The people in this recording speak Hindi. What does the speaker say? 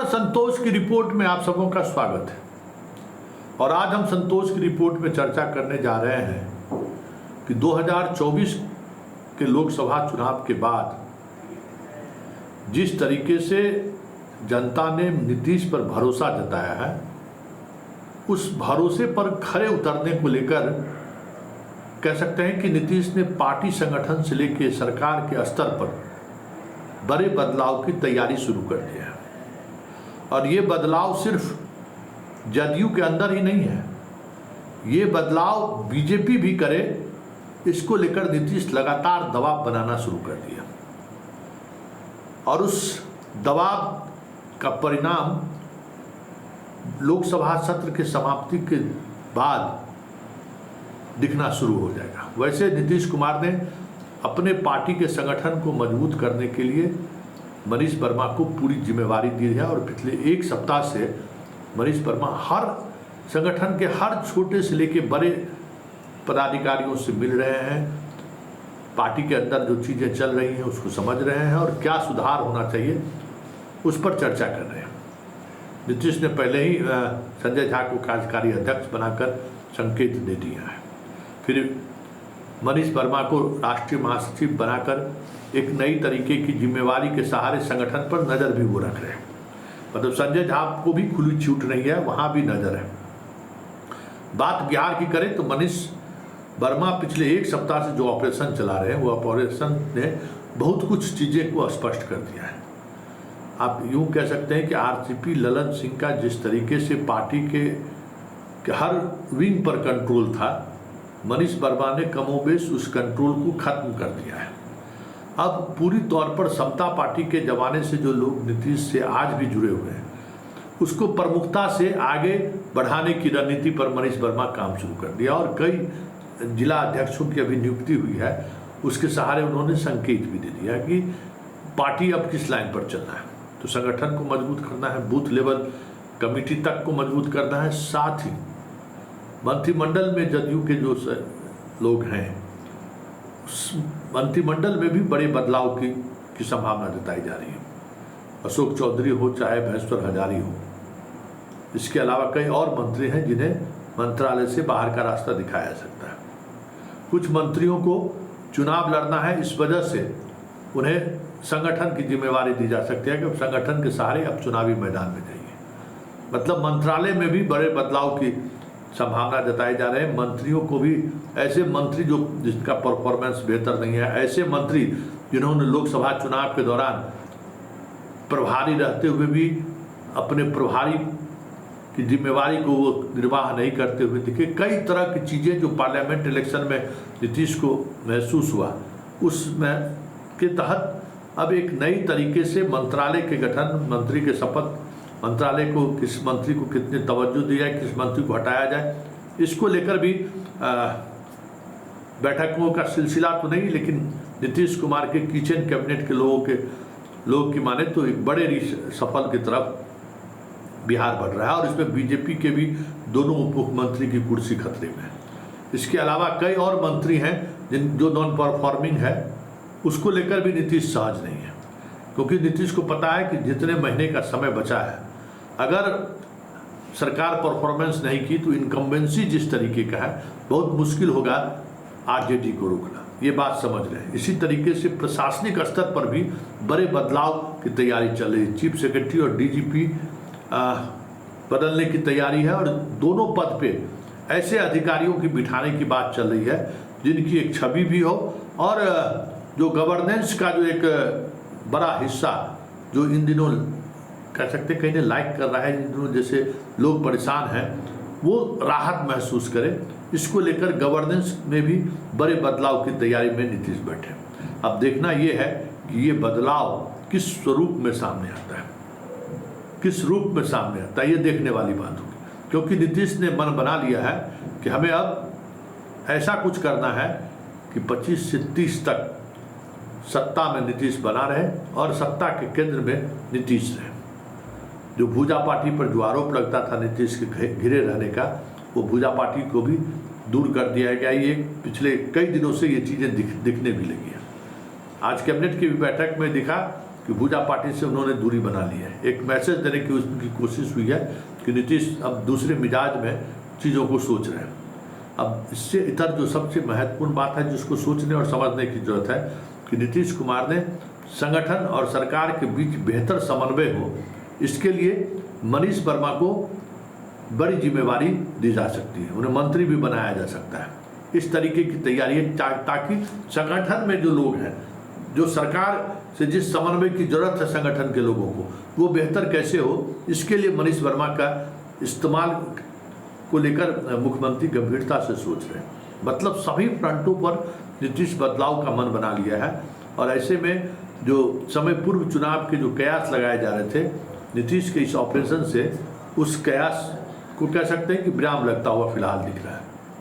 संतोष की रिपोर्ट में आप सबों का स्वागत है। और आज हम संतोष की रिपोर्ट में चर्चा करने जा रहे हैं कि 2024 के लोकसभा चुनाव के बाद जिस तरीके से जनता ने नीतीश पर भरोसा जताया है, उस भरोसे पर खरे उतरने को लेकर कह सकते हैं कि नीतीश ने पार्टी संगठन से लेकर सरकार के स्तर पर बड़े बदलाव की तैयारी शुरू कर दी है। और ये बदलाव सिर्फ जदयू के अंदर ही नहीं है, ये बदलाव बीजेपी भी करे, इसको लेकर नीतीश लगातार दबाव बनाना शुरू कर दिया। और उस दबाव का परिणाम लोकसभा सत्र के समाप्ति के बाद दिखना शुरू हो जाएगा। वैसे नीतीश कुमार ने अपने पार्टी के संगठन को मजबूत करने के लिए मनीष वर्मा को पूरी जिम्मेवारी दी है। और पिछले एक सप्ताह से मनीष वर्मा हर संगठन के हर छोटे से लेके बड़े पदाधिकारियों से मिल रहे हैं, पार्टी के अंदर जो चीज़ें चल रही हैं उसको समझ रहे हैं और क्या सुधार होना चाहिए उस पर चर्चा कर रहे हैं। नीतीश ने पहले ही संजय झा को कार्यकारी अध्यक्ष बनाकर संकेत दे दिया है। फिर मनीष वर्मा को राष्ट्रीय महासचिव बनाकर एक नई तरीके की जिम्मेवारी के सहारे संगठन पर नज़र भी वो रख रहे हैं। मतलब संजय झा को भी खुली छूट नहीं है, वहाँ भी नज़र है। बात बिहार की करें तो मनीष वर्मा पिछले एक सप्ताह से जो ऑपरेशन चला रहे हैं, वो ऑपरेशन ने बहुत कुछ चीज़ें को स्पष्ट कर दिया है। आप यूँ कह सकते हैं कि आरसीपी ललन सिंह का जिस तरीके से पार्टी के हर विंग पर कंट्रोल था, मनीष वर्मा ने कमोबेश उस कंट्रोल को खत्म कर दिया है। अब पूरी तौर पर समता पार्टी के जमाने से जो लोग नीतीश से आज भी जुड़े हुए हैं, उसको प्रमुखता से आगे बढ़ाने की रणनीति पर मनीष वर्मा काम शुरू कर दिया। और कई जिला अध्यक्षों की अभी नियुक्ति हुई है, उसके सहारे उन्होंने संकेत भी दे दिया कि पार्टी अब किस लाइन पर चलना है। तो संगठन को मजबूत करना है, बूथ लेवल कमेटी तक को मजबूत करना है, साथ ही मंत्रिमंडल में जदयू के जो लोग हैं, मंत्रिमंडल में भी बड़े बदलाव की संभावना जताई जा रही है। अशोक चौधरी हो चाहे महेश्वर हजारी हो, इसके अलावा कई और मंत्री हैं जिन्हें मंत्रालय से बाहर का रास्ता दिखाया जा सकता है। कुछ मंत्रियों को चुनाव लड़ना है, इस वजह से उन्हें संगठन की जिम्मेवारी दी जा सकती है कि संगठन के सहारे अब चुनावी मैदान में जाइए। मतलब मंत्रालय में भी बड़े बदलाव की संभावना जताई जा रहे हैं। मंत्रियों को भी, ऐसे मंत्री जो जिसका परफॉर्मेंस बेहतर नहीं है, ऐसे मंत्री जिन्होंने लोकसभा चुनाव के दौरान प्रभारी रहते हुए भी अपने प्रभारी की जिम्मेवारी को वो निर्वाह नहीं करते हुए दिखे। कई तरह की चीज़ें जो पार्लियामेंट इलेक्शन में नीतीश को महसूस हुआ, उसमें के तहत अब एक नई तरीके से मंत्रालय के गठन, मंत्री के शपथ, मंत्रालय को किस मंत्री को कितनी तवज्जो दी जाए, किस मंत्री को हटाया जाए, इसको लेकर भी बैठकों का सिलसिला तो नहीं, लेकिन नीतीश कुमार के किचन कैबिनेट के लोग की माने तो एक बड़े सफल की तरफ बिहार बढ़ रहा है। और इसमें बीजेपी के भी दोनों उप मुख्यमंत्री की कुर्सी खतरे में है। इसके अलावा कई और मंत्री हैं जो नॉन परफॉर्मिंग है, उसको लेकर भी नीतीश सहज नहीं है, क्योंकि नीतीश को पता है कि जितने महीने का समय बचा है, अगर सरकार परफॉर्मेंस नहीं की तो इनकम्बेंसी जिस तरीके का है, बहुत मुश्किल होगा आरजेडी को रोकना। ये बात समझ रहे हैं। इसी तरीके से प्रशासनिक स्तर पर भी बड़े बदलाव की तैयारी चल रही है। चीफ सेक्रेटरी और डीजीपी बदलने की तैयारी है, और दोनों पद पे ऐसे अधिकारियों की बिठाने की बात चल रही है जिनकी एक छवि भी हो, और जो गवर्नेंस का जो एक बड़ा हिस्सा जो इन दिनों कह सकते कहीं ने लाइक कर रहा है, इन दिनों जैसे लोग परेशान हैं, वो राहत महसूस करें, इसको लेकर गवर्नेंस में भी बड़े बदलाव की तैयारी में नीतीश बैठे। अब देखना ये है कि ये बदलाव किस स्वरूप में सामने आता है, किस रूप में सामने आता है, ये देखने वाली बात होगी। क्योंकि नीतीश ने मन बना लिया है कि हमें अब ऐसा कुछ करना है कि 25 से 30 तक सत्ता में नीतीश बना रहे और सत्ता के केंद्र में नीतीश रहे। जो भूजा पार्टी पर जो आरोप लगता था नीतीश के घिरे रहने का, वो भूजा पार्टी को भी दूर कर दिया गया। ये पिछले कई दिनों से ये चीज़ें दिखने भी लगी हैं। आज कैबिनेट की बैठक में दिखा कि भूजा पार्टी से उन्होंने दूरी बना ली है। एक मैसेज देने की उसकी कोशिश हुई है कि नीतीश अब दूसरे मिजाज में चीज़ों को सोच रहे हैं। अब इससे इतर जो सबसे महत्वपूर्ण बात है जिसको सोचने और समझने की जरूरत है कि नीतीश कुमार ने संगठन और सरकार के बीच बेहतर समन्वय हो, इसके लिए मनीष वर्मा को बड़ी जिम्मेवारी दी जा सकती है, उन्हें मंत्री भी बनाया जा सकता है। इस तरीके की तैयारी है ताकि संगठन में जो लोग हैं, जो सरकार से जिस समन्वय की जरूरत है संगठन के लोगों को, वो बेहतर कैसे हो, इसके लिए मनीष वर्मा का इस्तेमाल को लेकर मुख्यमंत्री गंभीरता से सोच रहे हैं। मतलब सभी फ्रंटों पर नीतीश बदलाव का मन बना लिया है। और ऐसे में जो समय पूर्व चुनाव के जो कयास लगाए जा रहे थे, नीतीश के इस ऑपरेशन से उस कयास को कह सकते हैं कि विराम लगता हुआ फिलहाल दिख रहा है।